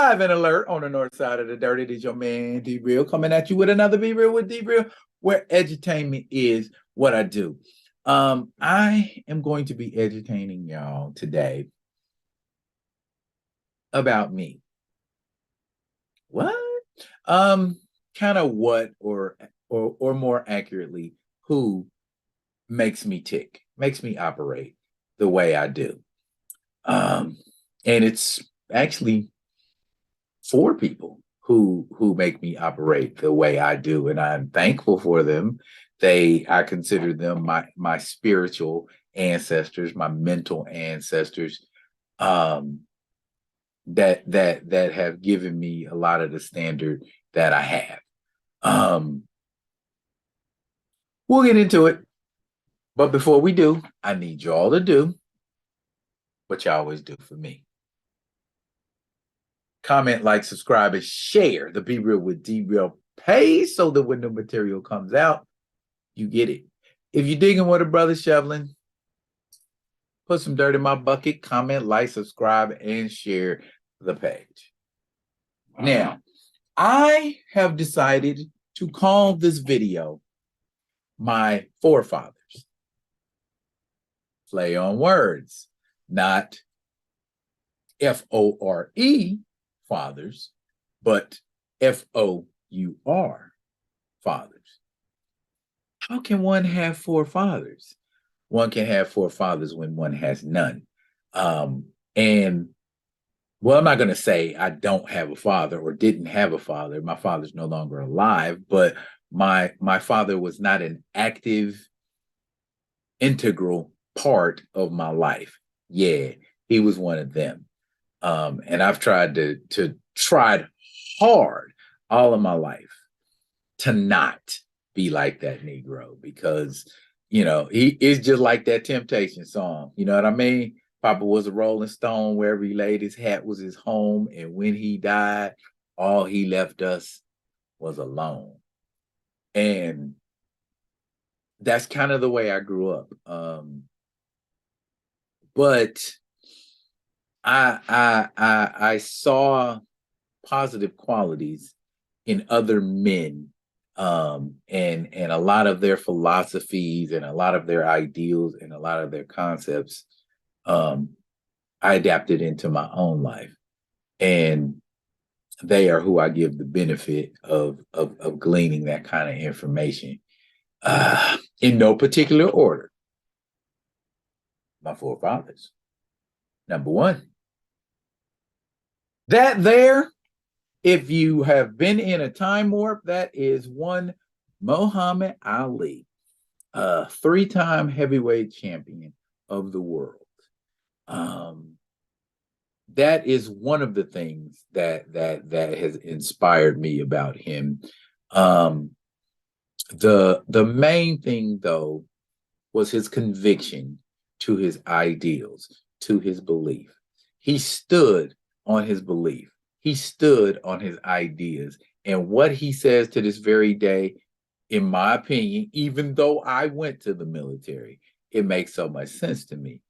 Live and alert on the north side of the dirt. It is your man D Real coming at you with another Be Real with D Real, where edutainment is what I do. I am going to be edutaining y'all today about me. What? Kind of what, or more accurately, who makes me tick, makes me operate the way I do. And it's actually four people who make me operate the way I do, and I'm thankful for them. I consider them my spiritual ancestors, my mental ancestors, that have given me a lot of the standard that I have. We'll get into it, but before we do, I need y'all to do what you always do for me. Comment, like, subscribe, and share the Be Real with D Real page so that when the material comes out, you get it. If you're digging what a brother's shoveling, put some dirt in my bucket, comment, like, subscribe, and share the page. Now, I have decided to call this video my Fourfathers. Play on words, not F-O-R-E, fathers, but F-O-U-R, fathers. How can one have four fathers? One can have four fathers when one has none. And well, I'm not going to say I don't have a father or didn't have a father. My father's no longer alive, but my father was not an active, integral part of my life. Yeah, he was one of them. And I've tried tried hard all of my life to not be like that Negro, because, you know, he is just like that Temptation song. You know what I mean? Papa was a Rolling Stone, wherever he laid his hat was his home. And when he died, all he left us was alone. And that's kind of the way I grew up. But I saw positive qualities in other men, and a lot of their philosophies and a lot of their ideals and a lot of their concepts, I adapted into my own life, and they are who I give the benefit of gleaning that kind of information, in no particular order. My forefathers. Number one. That there, if you have been in a time warp, that is one Muhammad Ali, a three-time heavyweight champion of the world. That is one of the things that has inspired me about him. The main thing, though, was his conviction to his ideals, to his belief. He stood on his belief. He stood on his ideas. And what he says to this very day, in my opinion, even though I went to the military, it makes so much sense to me.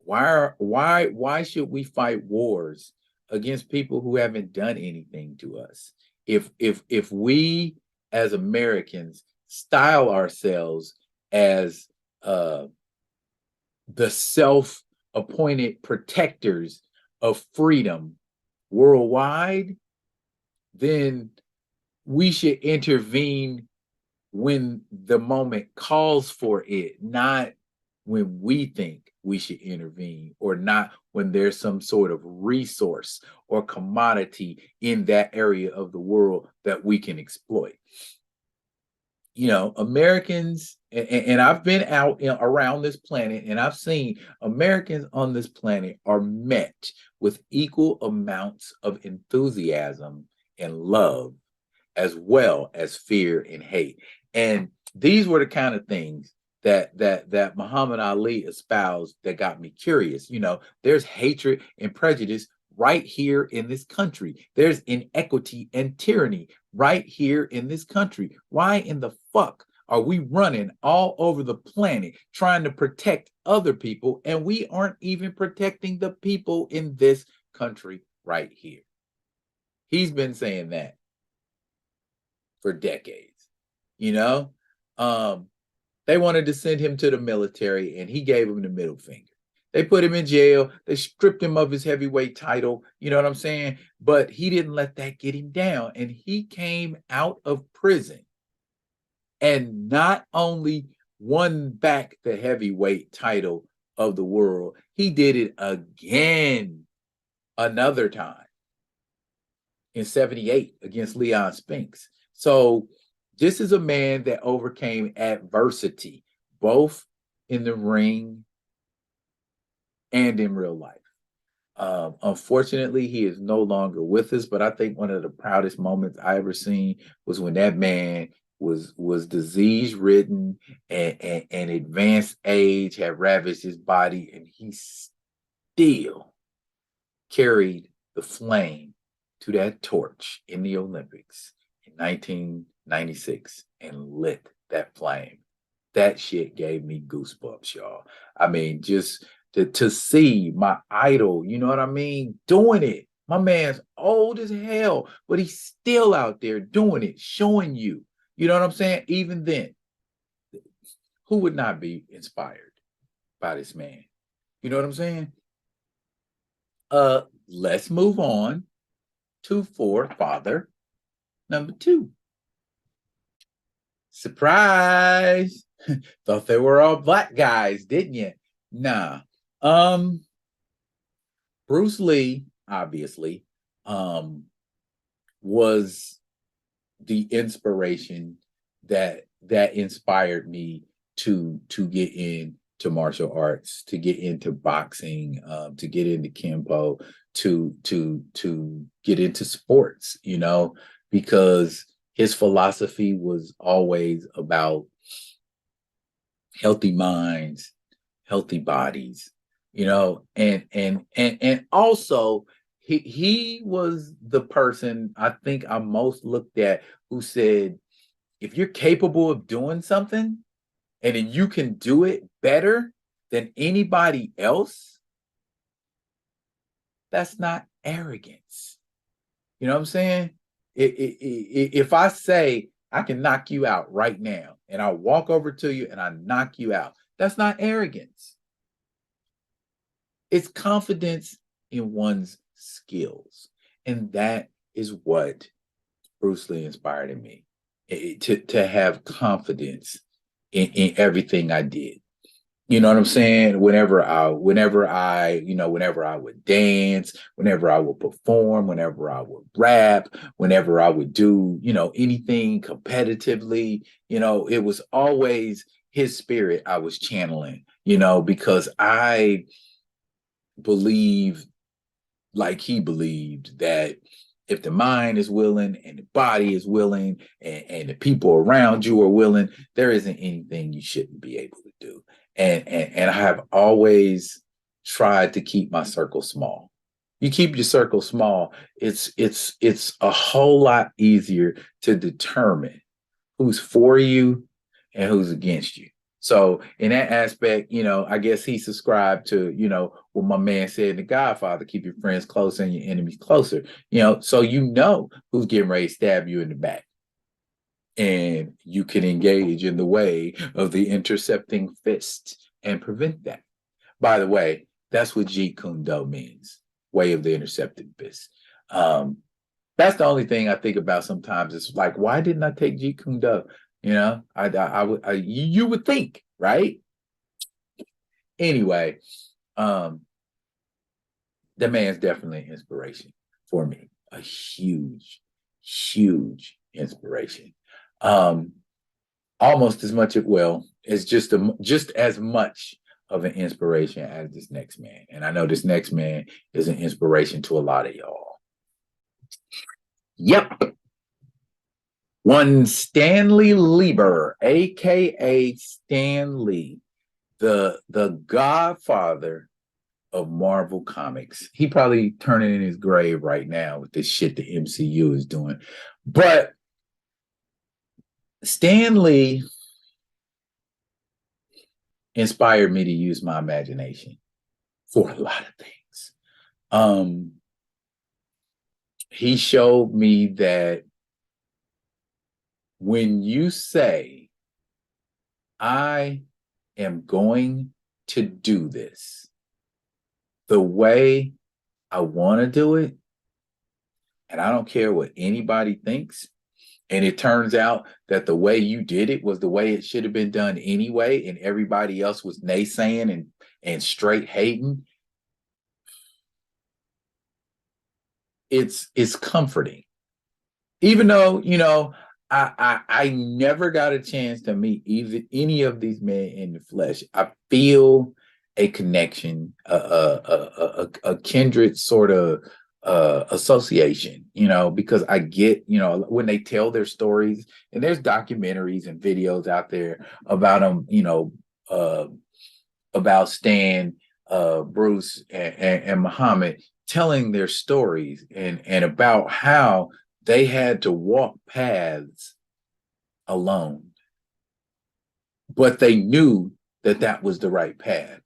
Why should we fight wars against people who haven't done anything to us? If we as Americans style ourselves as the self-appointed protectors of freedom worldwide, then we should intervene when the moment calls for it, not when we think we should intervene, or not when there's some sort of resource or commodity in that area of the world that we can exploit. You know, Americans, and I've been out around this planet, and I've seen Americans on this planet are met with equal amounts of enthusiasm and love, as well as fear and hate. And these were the kind of things that Muhammad Ali espoused that got me curious. You know, there's hatred and prejudice right here in this country. There's inequity and tyranny right here in this country. Why in the fuck are we running all over the planet trying to protect other people, and we aren't even protecting the people in this country right here. He's been saying that for decades, you know? They wanted to send him to the military, and he gave him the middle finger. They put him in jail. They stripped him of his heavyweight title. You know what I'm saying? But he didn't let that get him down. And he came out of prison and not only won back the heavyweight title of the world, he did it again another time in 78 against Leon Spinks. So this is a man that overcame adversity, both in the ring and in real life. Unfortunately, he is no longer with us, but I think one of the proudest moments I ever seen was when that man was disease ridden and advanced age had ravaged his body, and he still carried the flame to that torch in the Olympics in 1996 and lit that flame. That shit gave me goosebumps, y'all. I mean, just to see my idol, you know what I mean, doing it. My man's old as hell, but he's still out there doing it, showing you. You know what I'm saying? Even then, who would not be inspired by this man? You know what I'm saying? Let's move on to forefather number 2. Surprise! Thought they were all black guys, didn't you? Nah. Bruce Lee, obviously, was the inspiration that inspired me to get into martial arts, to get into boxing, to get into Kempo, to get into sports, you know, because his philosophy was always about healthy minds, healthy bodies, you know, and also he was the person I think I most looked at who said, if you're capable of doing something and then you can do it better than anybody else, that's not arrogance. You know what I'm saying? If I say I can knock you out right now and I walk over to you and I knock you out, that's not arrogance. It's confidence in one's skills. And that is what Bruce Lee inspired in me, to have confidence in everything I did. You know what I'm saying? Whenever I would dance, whenever I would perform, whenever I would rap, whenever I would do, anything competitively, it was always his spirit I was channeling, because I believe, like he believed, that if the mind is willing and the body is willing and the people around you are willing, there isn't anything you shouldn't be able to do. And I have always tried to keep my circle small. You keep your circle small, it's a whole lot easier to determine who's for you and who's against you. So in that aspect, I guess he subscribed to, what my man said in The Godfather, keep your friends close and your enemies closer, so who's getting ready to stab you in the back. And you can engage in the way of the intercepting fist and prevent that. By the way, that's what Jeet Kune Do means, way of the intercepting fist. That's the only thing I think about sometimes. It's like, why didn't I take Jeet Kune Do? You would think, right? Anyway, the man's definitely an inspiration for me. A huge, huge inspiration. Almost as much as just as much of an inspiration as this next man. And I know this next man is an inspiration to a lot of y'all. Yep. One Stanley Lieber, aka Stan Lee, the godfather of Marvel Comics. He probably turning in his grave right now with this shit the MCU is doing. But Stan Lee inspired me to use my imagination for a lot of things. he showed me that when you say, I am going to do this the way I want to do it, and I don't care what anybody thinks, and it turns out that the way you did it was the way it should have been done anyway, and everybody else was naysaying and straight hating, it's comforting. Even though, I never got a chance to meet either any of these men in the flesh. I feel a connection, a kindred sort of association, because I get, when they tell their stories, and there's documentaries and videos out there about them, uh, about Stan, Bruce, and Muhammad telling their stories and about how they had to walk paths alone, but they knew that that was the right path.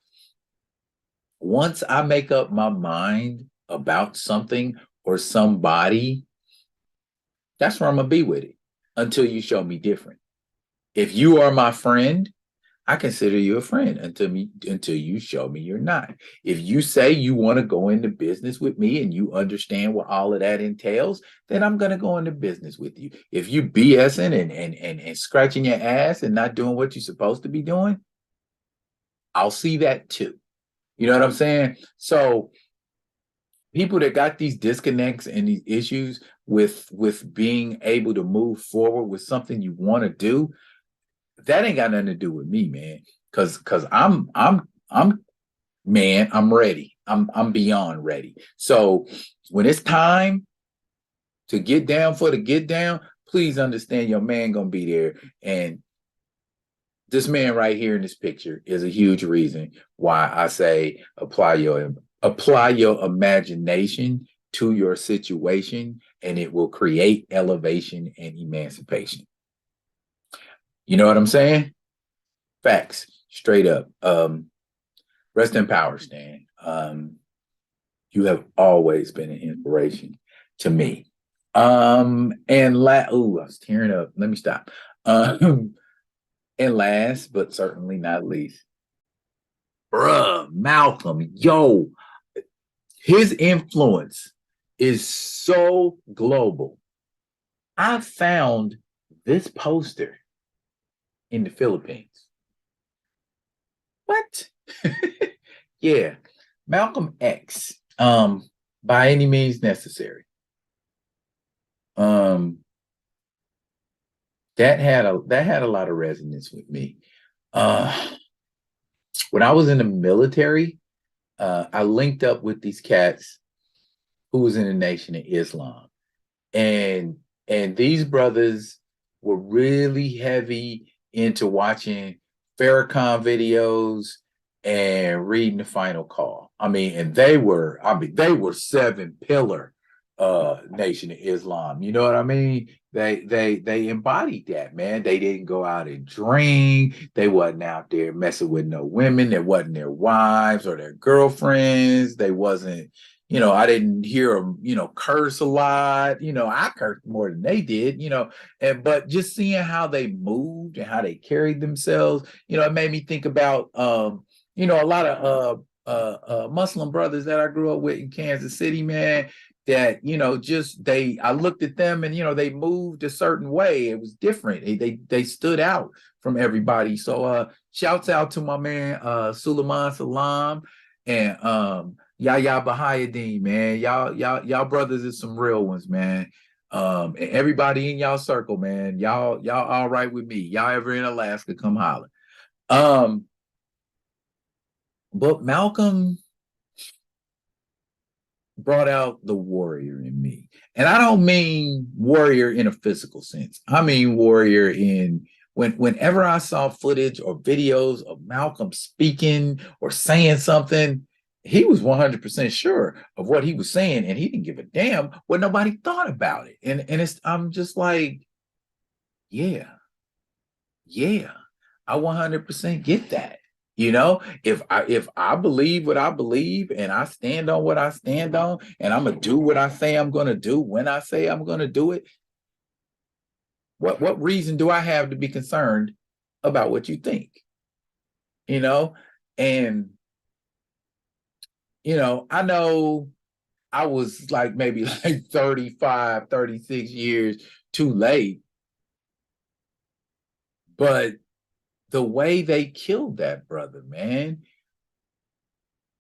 Once I make up my mind about something or somebody, that's where I'm going to be with it until you show me different. If you are my friend, I consider you a friend until you show me you're not. If you say you want to go into business with me and you understand what all of that entails, then I'm going to go into business with you. If you BSing and scratching your ass and not doing what you're supposed to be doing, I'll see that too. You know what I'm saying? So people that got these disconnects and these issues with being able to move forward with something you want to do, that ain't got nothing to do with me, man. Cause I'm man, I'm ready. I'm beyond ready. So when it's time to get down for the get down, please understand your man gonna be there. And this man right here in this picture is a huge reason why I say apply your imagination to your situation, and it will create elevation and emancipation. You know what I'm saying? Facts, straight up. Rest in power, Stan. You have always been an inspiration to me. I was tearing up. Let me stop. And last, but certainly not least, bruh, Malcolm, yo, his influence is so global. I found this poster in the Philippines. What? Yeah, Malcolm X. By any means necessary. That had a lot of resonance with me. When I was in the military, I linked up with these cats who was in the Nation of Islam, and these brothers were really heavy into watching Farrakhan videos and reading the Final Call. And they were 7 pillar Nation of Islam. You know what I mean? They embodied that, man. They didn't go out and drink. They wasn't out there messing with no women that wasn't their wives or their girlfriends. They wasn't, I didn't hear them, curse a lot. I cursed more than they did, but just seeing how they moved and how they carried themselves, it made me think about a lot of Muslim brothers that I grew up with in Kansas City, man, that, I looked at them and, they moved a certain way. It was different. They stood out from everybody. So shouts out to my man, Suleiman Salam and Yahya Bahayuddin, man. Y'all brothers is some real ones, man. And everybody in y'all circle, man. Y'all all right with me. Y'all ever in Alaska, come holler. But Malcolm brought out the warrior in me. And I don't mean warrior in a physical sense. I mean warrior in whenever I saw footage or videos of Malcolm speaking or saying something, he was 100% sure of what he was saying, and he didn't give a damn what nobody thought about it. And I'm just like, yeah, I 100% get that. You know, if I believe what I believe and I stand on what I stand on, and I'm gonna do what I say I'm gonna do when I say I'm gonna do it, what reason do I have to be concerned about what you think? You know, and I know I was like maybe like 35, 36 years too late, but the way they killed that brother, man,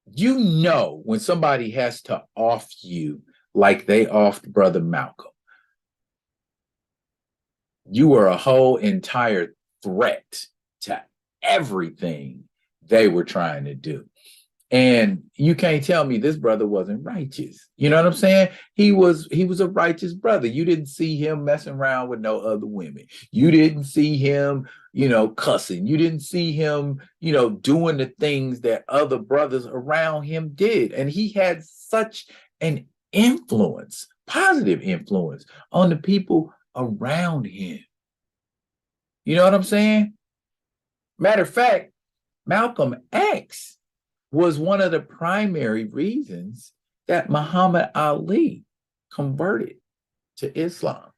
when somebody has to off you like they offed Brother Malcolm, you were a whole entire threat to everything they were trying to do. And you can't tell me this brother wasn't righteous. You know what I'm saying? He was a righteous brother. You didn't see him messing around with no other women. You didn't see him, cussing. You didn't see him, doing the things that other brothers around him did. And he had such an influence, positive influence on the people around him. You know what I'm saying? Matter of fact, Malcolm X was one of the primary reasons that Muhammad Ali converted to Islam.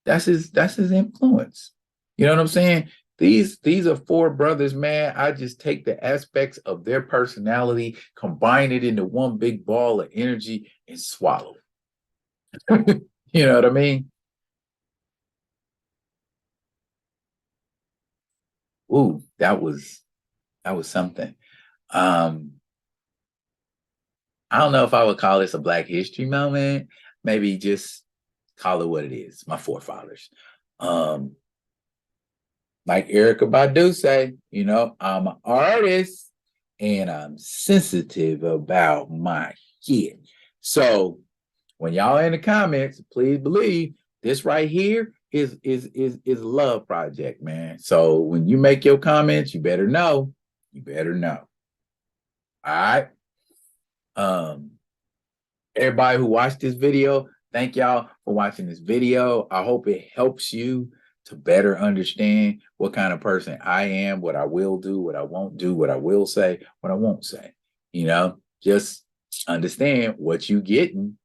That's his influence. You know what I'm saying? These are four brothers, man. I just take the aspects of their personality, combine it into one big ball of energy, and swallow it. You know what I mean? Ooh, that was something. Um, I don't know if I would call this a Black History moment. Maybe just call it what it is. My forefathers. Um, like Erica Badu say, I'm an artist and I'm sensitive about my kid. So when y'all in the comments, please believe this right here is a love project, man. So when you make your comments, you better know. You better know. All right. Um, Everybody who watched this video, thank y'all for watching this video. I hope it helps you to better understand what kind of person I am, what I will do, what I won't do, what I will say, what I won't say. Just understand what you getting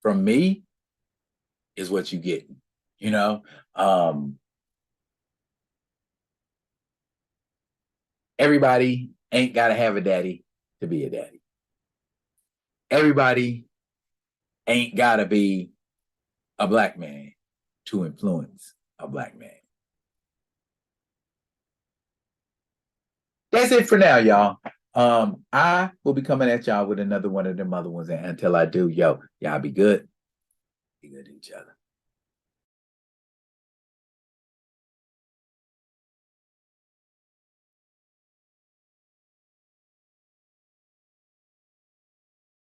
from me is what you getting. You know, everybody ain't got to have a daddy to be a daddy. Everybody ain't got to be a Black man to influence a Black man. That's it for now, y'all. I will be coming at y'all with another one of them other ones. And until I do, y'all be good. Be good to each other.